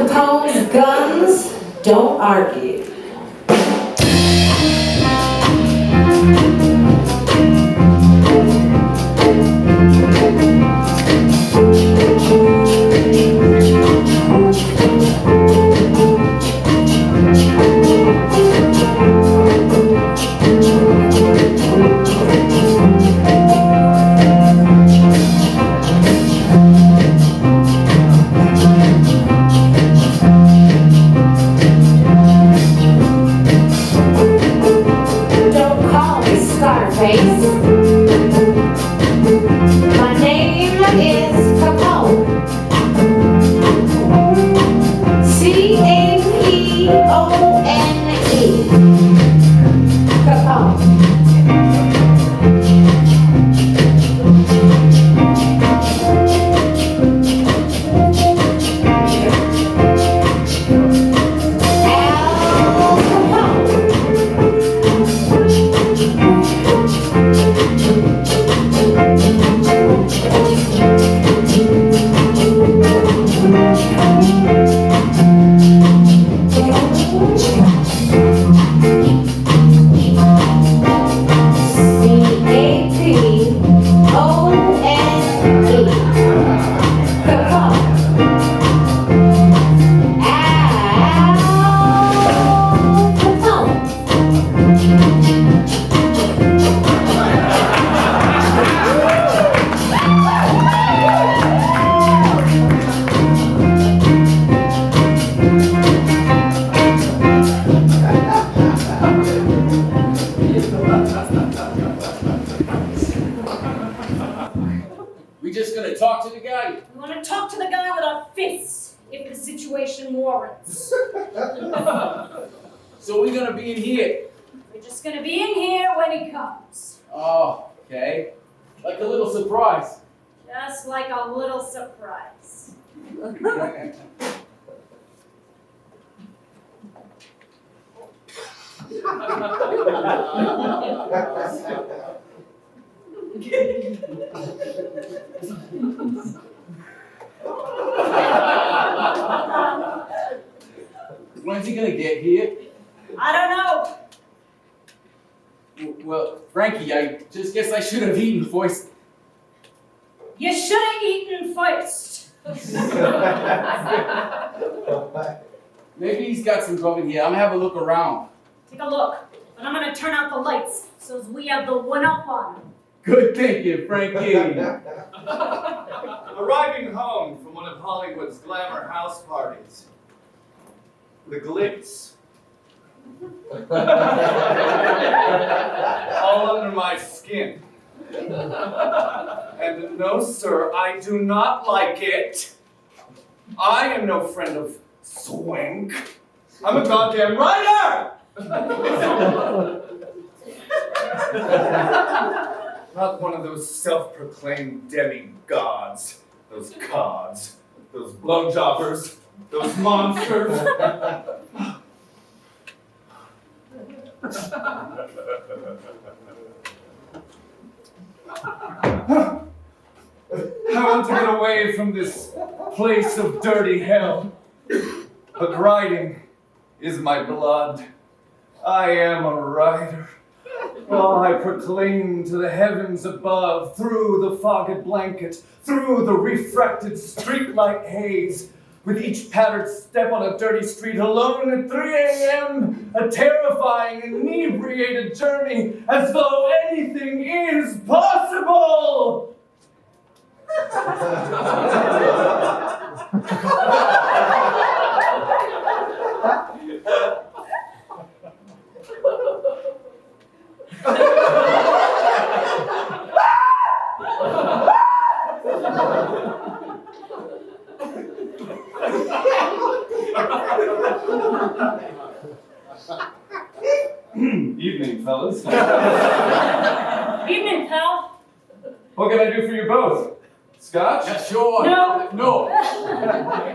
Capone's guns don't argue. My name is Capone. C-A-P-O-N-E. Capone. We just gonna talk to the guy? We want to talk to the guy with our fists, if the situation warrants. So we're gonna be in here? We're just gonna be in here when he comes. Oh, okay. Like a little surprise. Just like a little surprise. When's he gonna get here? I don't know. Well, Frankie, I just guess I should have eaten first. You should have eaten first. Maybe he's got some grub in here. I'm gonna have a look around. Take a look, but I'm gonna turn out the lights so as we have the one up on him. Good thinking, Frankie. Arriving home from one of Hollywood's glamour house parties. The glitz. All under my skin. And no, sir, I do not like it. I am no friend of Swank. I'm a goddamn writer! Not one of those self-proclaimed demigods. Those gods. Those blowjobbers. Those monsters. I want to get away from this place of dirty hell. But writing is my blood. I am a writer. Oh, I proclaim to the heavens above, through the fogged blanket, through the refracted streetlight haze, with each pattered step on a dirty street, alone at 3 a.m., a terrifying, inebriated journey, as though anything is possible! Evening, fellas. Evening, pal. What can I do for you both? Scotch? Yeah, sure. No. No.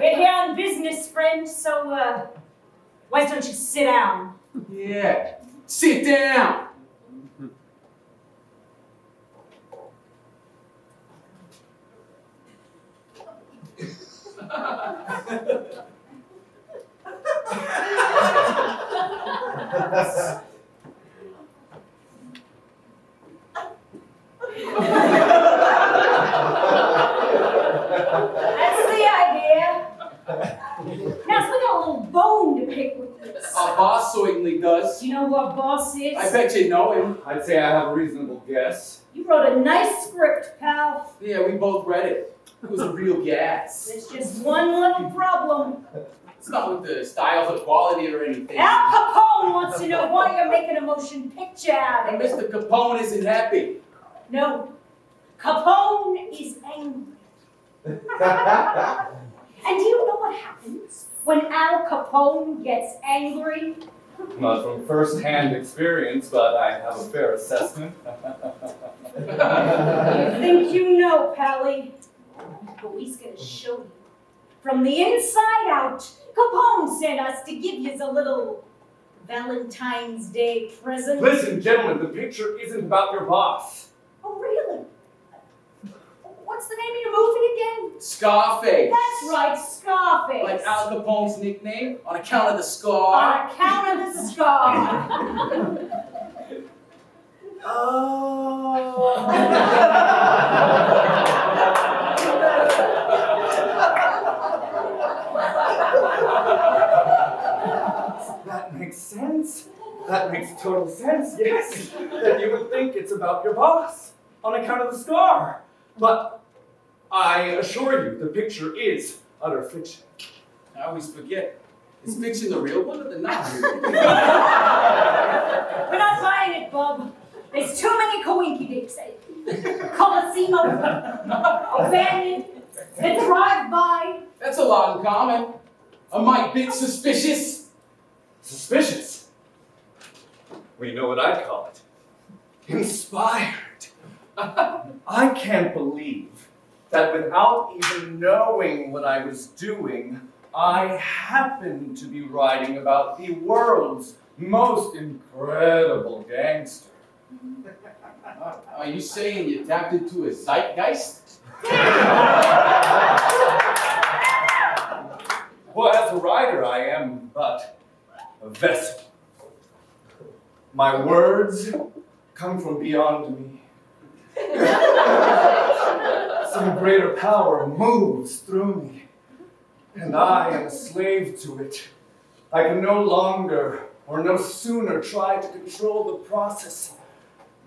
We're here on business, friend, so, why don't you sit down? Yeah. Sit down. That's the idea. Now, so we got a little bone to pick with this. Our boss certainly does. Do you know who our boss is? I bet you know him. I'd say I have a reasonable guess. You wrote a nice script, pal. Yeah, we both read it. It was a real gas. There's just one little problem. It's not with the styles or quality or anything. Al Capone wants to know why you're making a motion picture out And of it. Mr. Capone isn't happy. No, Capone is angry. And do you know what happens when Al Capone gets angry? Not from first-hand experience, but I have a fair assessment. You think you know, Pally? But we's gonna show you. From the inside out, Capone sent us to give you a little Valentine's Day present. Listen, gentlemen, the picture isn't about your boss. Oh, really? What's the name of your movie again? Scarface. That's right, Scarface. Like Al Capone's nickname, on account of the scar. On account of the scar. That makes sense. That makes total sense, yes. That you would think it's about your boss on account of the scar. But I assure you, the picture is utter fiction. I always forget. Is fiction the real one or the not real one? We're not buying it, Bob. There's too many coinky dicks. Colosimo, O'Banion, the drive-by. That's a lot in common. A mite bit suspicious. Suspicious? Well, you know what I'd call it? Inspired. I can't believe that without even knowing what I was doing, I happened to be writing about the world's most incredible gangster. Are you saying you tapped into a zeitgeist? Well, as a writer, I am but a vessel. My words come from beyond me. Some greater power moves through me, and I am a slave to it. I can no longer or no sooner try to control the process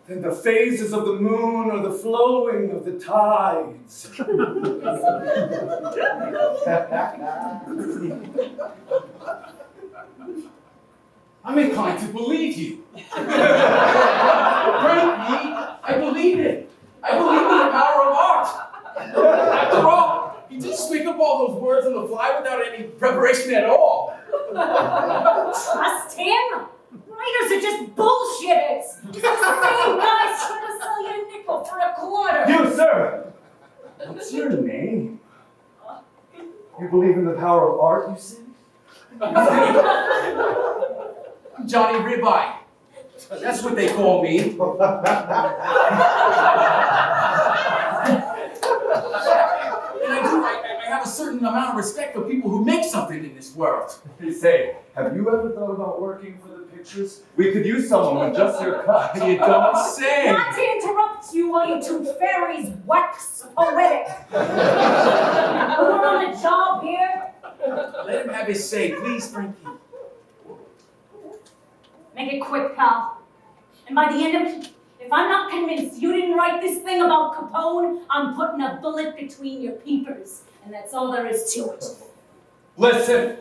than the phases of the moon or the flowing of the tides. I'm inclined to believe you. Frankly, I believe it. I believe in the power of art. After all, you just make up all those words on the fly without any preparation at all. Trust him? Writers are just bullshitters. Just the same guys trying to sell you a nickel for a quarter. You, sir! What's your name? You believe in the power of art, you say? I'm Johnny Ribeye. That's what they call me. And I have a certain amount of respect for people who make something in this world. They say, have you ever thought about working for the pictures? We could use someone with just your cut. You don't say. Not to interrupt you while you two fairies wax poetic. We're on a job here. Let him have his say, please, Frankie. Make it quick, pal. And by the end of it, if I'm not convinced you didn't write this thing about Capone, I'm putting a bullet between your peepers. And that's all there is to it. Listen!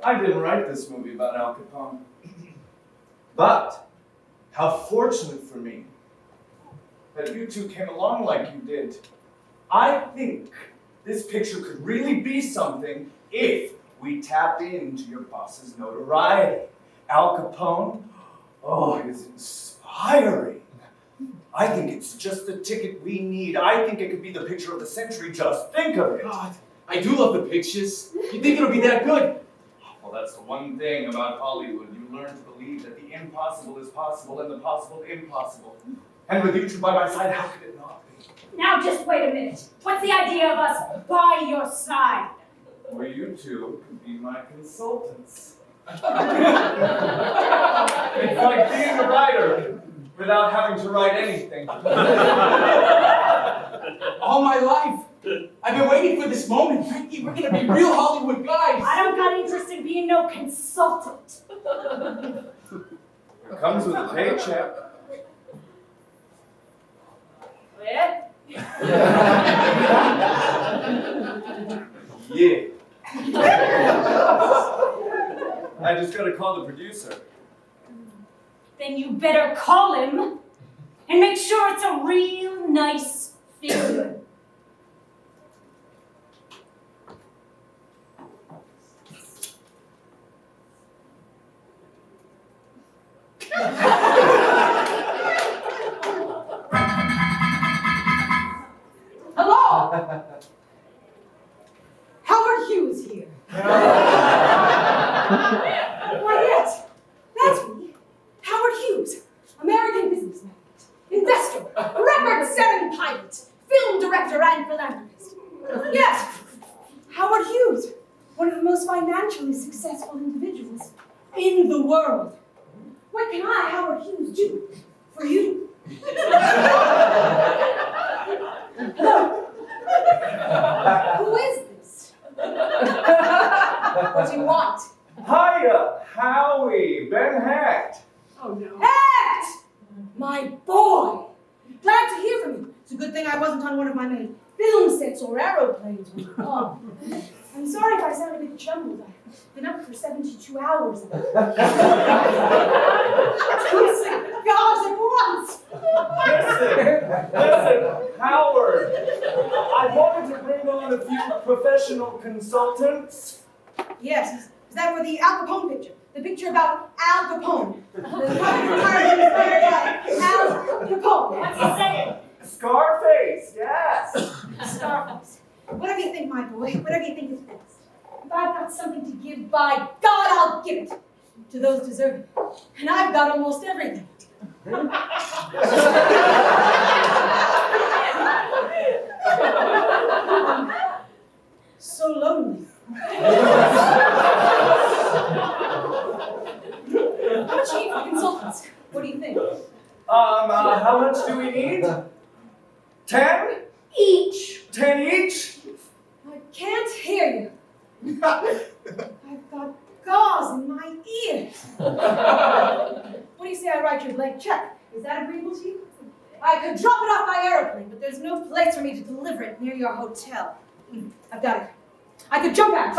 I didn't write this movie about Al Capone. But how fortunate for me that you two came along like you did. I think this picture could really be something if we tapped into your boss's notoriety. Al Capone, oh, he's inspiring. I think it's just the ticket we need. I think it could be the picture of the century. Just think of it. God, I do love the pictures. You think it'll be that good? Well, that's the one thing about Hollywood. You learn to believe that the impossible is possible and the possible impossible. And with you two by my side, how could it not be? Now just wait a minute. What's the idea of us by your side? Or you two could be my consultants. It's like being a writer without having to write anything. All my life, I've been waiting for this moment. Frankie, we're gonna be real Hollywood guys. I don't got interest in being no consultant. It comes with a paycheck. Yeah? Yeah. I just gotta call the producer. Then you better call him and make sure it's a real nice figure. Hello? Howard Hughes here. Why, yes, that's me. Howard Hughes, American business magnate, investor, record-setting pilot, film director, and philanthropist. Yes, Howard Hughes, one of the most financially successful individuals in the world. What can I, Howard Hughes, do for you? Hello? Who is this? What do you want? Hiya, Howie, Ben Hecht. Oh no. Hecht! My boy! Glad to hear from you. It's a good thing I wasn't on one of my many film sets or aeroplanes when you called. I'm sorry if I sound a bit jumbled. I've been up for 72 hours. 2 cigars at once! Listen, Howard. I wanted to bring on a few professional consultants. Yes, is that for the Al Capone picture? The picture about Al Capone. The Al Capone. What's he saying? Scarface, yes. Scarface. Whatever you think, my boy. Whatever you think is best. If I've got something to give, by God, I'll give it to those deserving. And I've got almost everything. So lonely. I'm chief of consultants. What do you think? How much do we need? 10? Each. 10 each? I can't hear you. I've got gauze in my ears. What do you say I write you a blank check? Is that agreeable to you? I could drop it off by aeroplane, but there's no place for me to deliver it near your hotel. I've got it. I could jump out.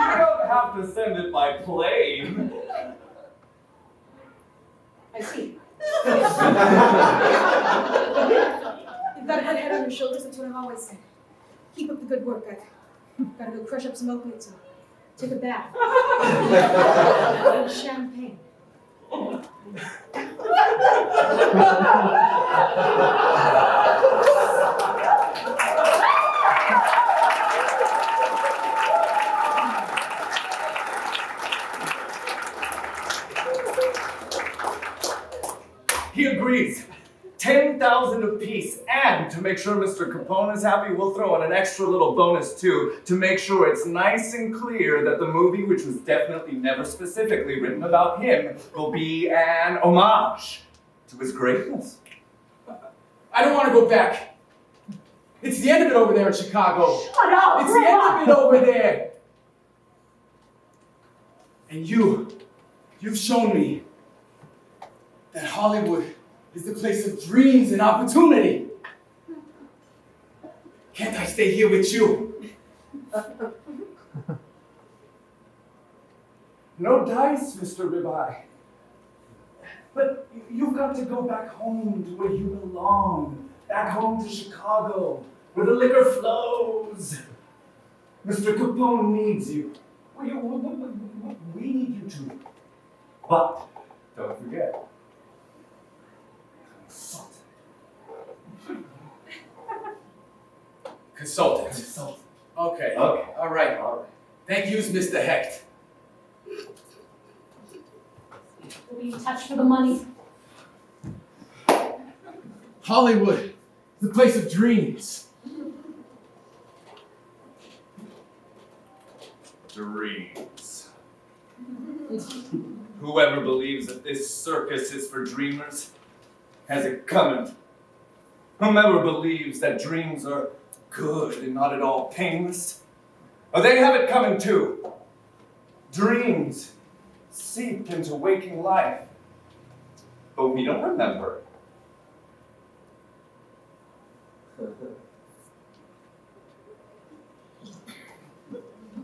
You don't have to send it by plane. I see. You've got a good head on your shoulders, that's what I've always said. Keep up the good work. I've got to go crush up some opiates and take a bath. And champagne. He agrees. 10,000 apiece. And to make sure Mr. Capone is happy, we'll throw in an extra little bonus too, to make sure it's nice and clear that the movie, which was definitely never specifically written about him, will be an homage to his greatness. I don't want to go back. It's the end of it over there in Chicago. Shut up! It's the end of it over there. And you've shown me that Hollywood is the place of dreams and opportunity. Can't I stay here with you? No dice, Mr. Ribeye. But you've got to go back home to where you belong. Back home to Chicago, where the liquor flows. Mr. Capone needs you. We need you too. But don't forget, Consultant. Okay. Okay. All right. Thank you, Mr. Hecht. What do you touch for the money? Hollywood, the place of dreams. Dreams. Whoever believes that this circus is for dreamers has it coming. Whomever believes that dreams are good and not at all painless, they have it coming too. Dreams seep into waking life, but we don't remember.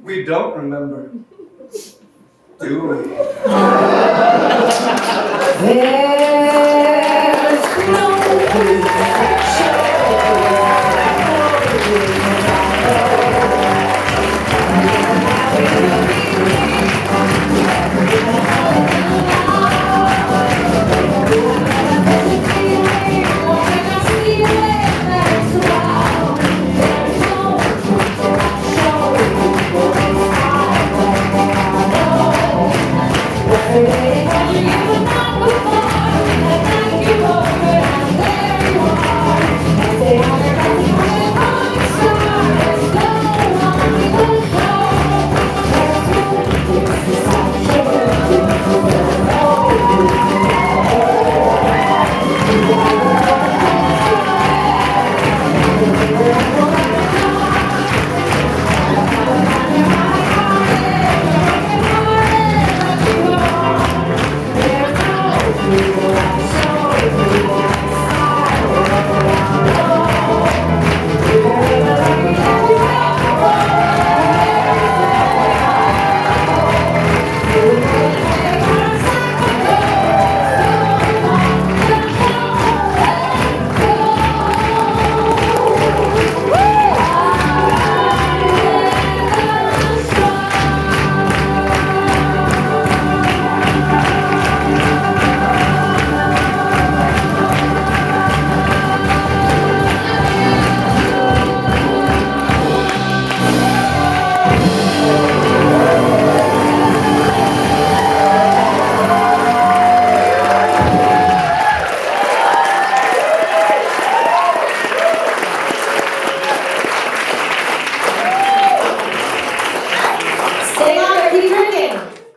We don't remember, do we? Very